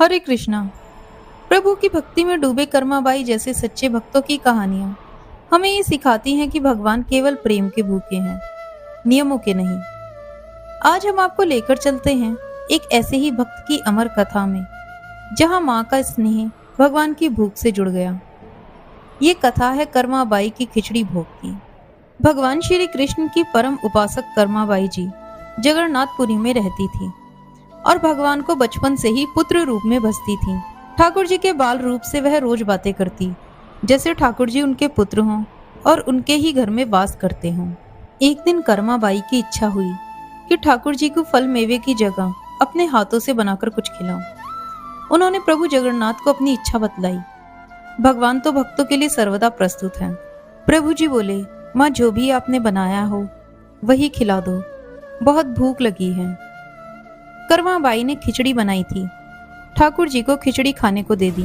हरे कृष्णा। प्रभु की भक्ति में डूबे कर्माबाई जैसे सच्चे भक्तों की कहानियां हमें ये सिखाती हैं कि भगवान केवल प्रेम के भूखे हैं, नियमों के नहीं। आज हम आपको लेकर चलते हैं एक ऐसे ही भक्त की अमर कथा में, जहां माँ का स्नेह भगवान की भूख से जुड़ गया। ये कथा है कर्माबाई की खिचड़ी भोग की। भगवान श्री कृष्ण की परम उपासक कर्माबाई जी जगन्नाथपुरी में रहती थी और भगवान को बचपन से ही पुत्र रूप में भजती थी। ठाकुर जी के बाल रूप से वह रोज बातें करती, जैसे ठाकुर जी उनके पुत्र हों और उनके ही घर में वास करते हों। एक दिन कर्माबाई की इच्छा हुई कि ठाकुर जी को फल मेवे की जगह अपने हाथों से बनाकर कुछ खिलाऊं। उन्होंने प्रभु जगन्नाथ को अपनी इच्छा बतलाई। भगवान तो भक्तों के लिए सर्वदा प्रस्तुत हैं। प्रभु जी बोले, माँ जो भी आपने बनाया हो वही खिला दो, बहुत भूख लगी है। कर्माबाई ने खिचड़ी बनाई थी, ठाकुर जी को खिचड़ी खाने को दे दी।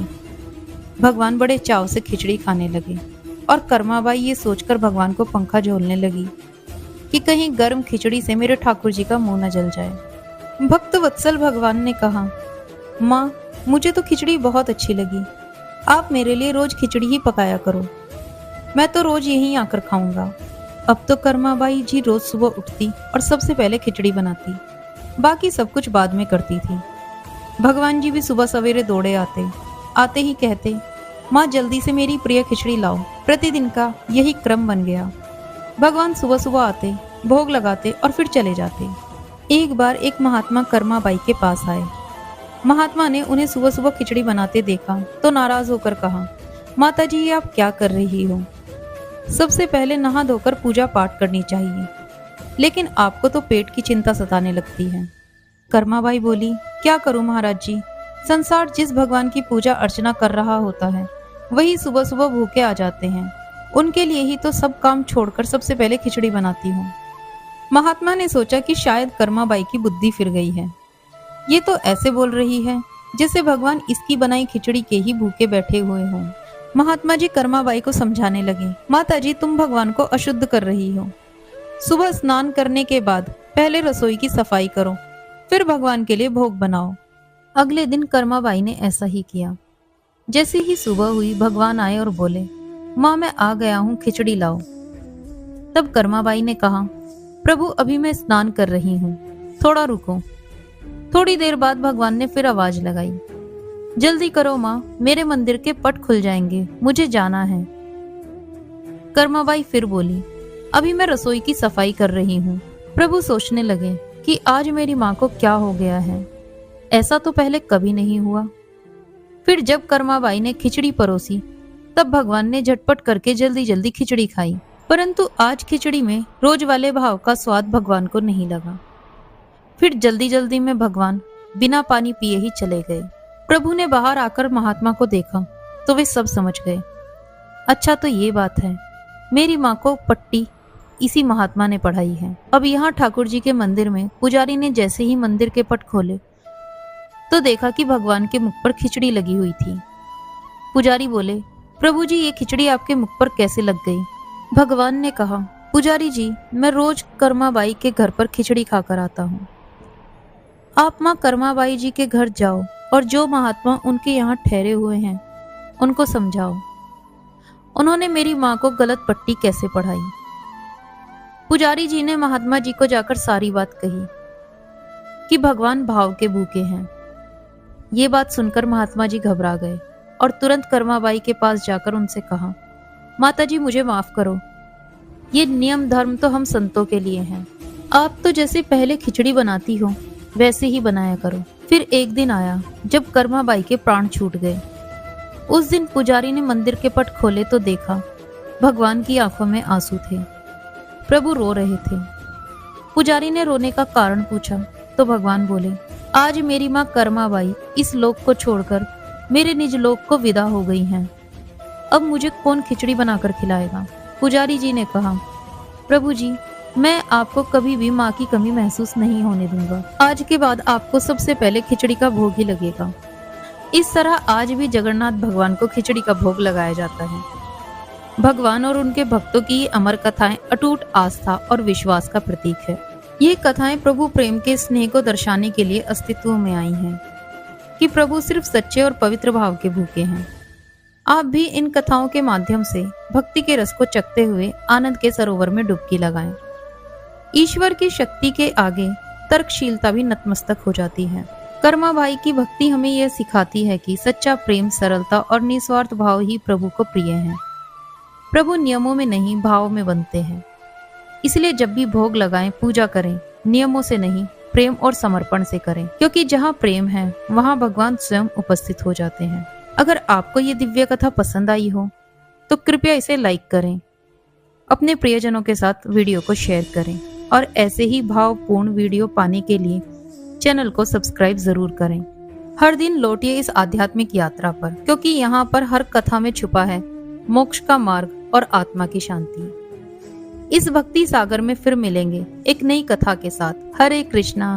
भगवान बड़े चाव से खिचड़ी खाने लगे और कर्माबाई ये सोचकर भगवान को पंखा झोलने लगी कि कहीं गर्म खिचड़ी से मेरे ठाकुर जी का मुंह न जल जाए। भक्त वत्सल भगवान ने कहा, माँ मुझे तो खिचड़ी बहुत अच्छी लगी, आप मेरे लिए रोज खिचड़ी ही पकाया करो, मैं तो रोज यहीं आकर खाऊंगा। अब तो कर्माबाई जी रोज सुबह उठती और सबसे पहले खिचड़ी बनाती, बाकी सब कुछ बाद में करती थी। भगवान जी भी सुबह सवेरे दौड़े आते ही कहते, माँ जल्दी से मेरी प्रिय खिचड़ी लाओ। प्रतिदिन का यही क्रम बन गया। भगवान सुबह सुबह आते, भोग लगाते और फिर चले जाते। एक बार एक महात्मा कर्माबाई के पास आए। महात्मा ने उन्हें सुबह सुबह खिचड़ी बनाते देखा तो नाराज होकर कहा, माता जी ये आप क्या कर रही हो? सबसे पहले नहा धोकर पूजा पाठ करनी चाहिए, लेकिन आपको तो पेट की चिंता सताने लगती है। कर्माबाई बोली, क्या करूं महाराज जी, संसार जिस भगवान की पूजा अर्चना कर रहा होता है वही सुबह सुबह भूखे आ जाते हैं, उनके लिए ही तो सब काम छोड़कर सबसे पहले खिचड़ी बनाती हूँ। महात्मा ने सोचा कि शायद कर्माबाई की बुद्धि फिर गई है। ये तो ऐसे बोल रही है जैसे भगवान इसकी बनाई खिचड़ी के ही भूखे बैठे हुए हों। महात्मा जी कर्माबाई को समझाने लगे, माता जी तुम भगवान को अशुद्ध कर रही हो। सुबह स्नान करने के बाद पहले रसोई की सफाई करो, फिर भगवान के लिए भोग बनाओ। अगले दिन कर्माबाई ने ऐसा ही किया। जैसे ही सुबह हुई भगवान आए और बोले, माँ मैं आ गया हूँ, खिचड़ी लाओ। तब कर्माबाई ने कहा, प्रभु अभी मैं स्नान कर रही हूँ, थोड़ा रुको। थोड़ी देर बाद भगवान ने फिर आवाज लगाई, जल्दी करो माँ, मेरे मंदिर के पट खुल जाएंगे, मुझे जाना है। कर्माबाई फिर बोली, अभी मैं रसोई की सफाई कर रही हूँ। प्रभु सोचने लगे कि आज मेरी माँ को क्या हो गया है, ऐसा तो पहले कभी नहीं हुआ। फिर जब कर्माबाई ने खिचड़ी परोसी तब भगवान ने झटपट करके जल्दी जल्दी खिचड़ी खाई, परंतु आज खिचड़ी में रोज वाले भाव का स्वाद भगवान को नहीं लगा। फिर जल्दी जल्दी में भगवान बिना पानी पिए ही चले गए। प्रभु ने बाहर आकर महात्मा को देखा तो वे सब समझ गए। अच्छा तो ये बात है, मेरी माँ को पट्टी इसी महात्मा ने पढ़ाई है। अब यहाँ ठाकुर जी के मंदिर में पुजारी ने जैसे ही मंदिर के पट खोले तो देखा कि भगवान के मुख पर खिचड़ी लगी हुई थी। पुजारी बोले, प्रभु जी ये खिचड़ी आपके मुख पर कैसे लग गई? भगवान ने कहा, पुजारी जी मैं रोज कर्माबाई के घर पर खिचड़ी खाकर आता हूँ। आप माँ कर्माबाई जी के घर जाओ और जो महात्मा उनके यहाँ ठहरे हुए हैं उनको समझाओ, उन्होंने मेरी माँ को गलत पट्टी कैसे पढ़ाई। पुजारी जी ने महात्मा जी को जाकर सारी बात कही कि भगवान भाव के भूखे हैं। ये बात सुनकर महात्मा जी घबरा गए और तुरंत कर्माबाई के पास जाकर उनसे कहा, माता जी मुझे माफ करो, ये नियम धर्म तो हम संतों के लिए हैं, आप तो जैसे पहले खिचड़ी बनाती हो वैसे ही बनाया करो। फिर एक दिन आया जब कर्माबाई के प्राण छूट गए। उस दिन पुजारी ने मंदिर के पट खोले तो देखा भगवान की आंखों में आंसू थे, प्रभु रो रहे थे। पुजारी ने रोने का कारण पूछा तो भगवान बोले, आज मेरी माँ कर्माबाई इस लोक को छोड़कर मेरे निज लोक को विदा हो गई हैं, अब मुझे कौन खिचड़ी बनाकर खिलाएगा। पुजारी जी ने कहा, प्रभु जी मैं आपको कभी भी माँ की कमी महसूस नहीं होने दूंगा, आज के बाद आपको सबसे पहले खिचड़ी का भोग ही लगेगा। इस तरह आज भी जगन्नाथ भगवान को खिचड़ी का भोग लगाया जाता है। भगवान और उनके भक्तों की ये अमर कथाएं अटूट आस्था और विश्वास का प्रतीक है। ये कथाएं प्रभु प्रेम के स्नेह को दर्शाने के लिए अस्तित्व में आई हैं। कि प्रभु सिर्फ सच्चे और पवित्र भाव के भूखे हैं। आप भी इन कथाओं के माध्यम से भक्ति के रस को चखते हुए आनंद के सरोवर में डुबकी लगाएं। ईश्वर की शक्ति के आगे तर्कशीलता भी नतमस्तक हो जाती है। कर्मा भाई की भक्ति हमें यह सिखाती है कि सच्चा प्रेम, सरलता और निस्वार्थ भाव ही प्रभु को प्रिय है। प्रभु नियमों में नहीं, भाव में बनते हैं। इसलिए जब भी भोग लगाएं, पूजा करें, नियमों से नहीं, प्रेम और समर्पण से करें, क्योंकि जहाँ प्रेम है वहाँ भगवान स्वयं उपस्थित हो जाते हैं। अगर आपको ये दिव्य कथा पसंद आई हो तो कृपया इसे लाइक करें, अपने प्रियजनों के साथ वीडियो को शेयर करें और ऐसे ही भावपूर्ण वीडियो पाने के लिए चैनल को सब्सक्राइब जरूर करें। हर दिन लौटिए इस आध्यात्मिक यात्रा पर, क्योंकि यहाँ पर हर कथा में छुपा है मोक्ष का मार्ग और आत्मा की शांति। इस भक्ति सागर में फिर मिलेंगे एक नई कथा के साथ। हरे कृष्णा।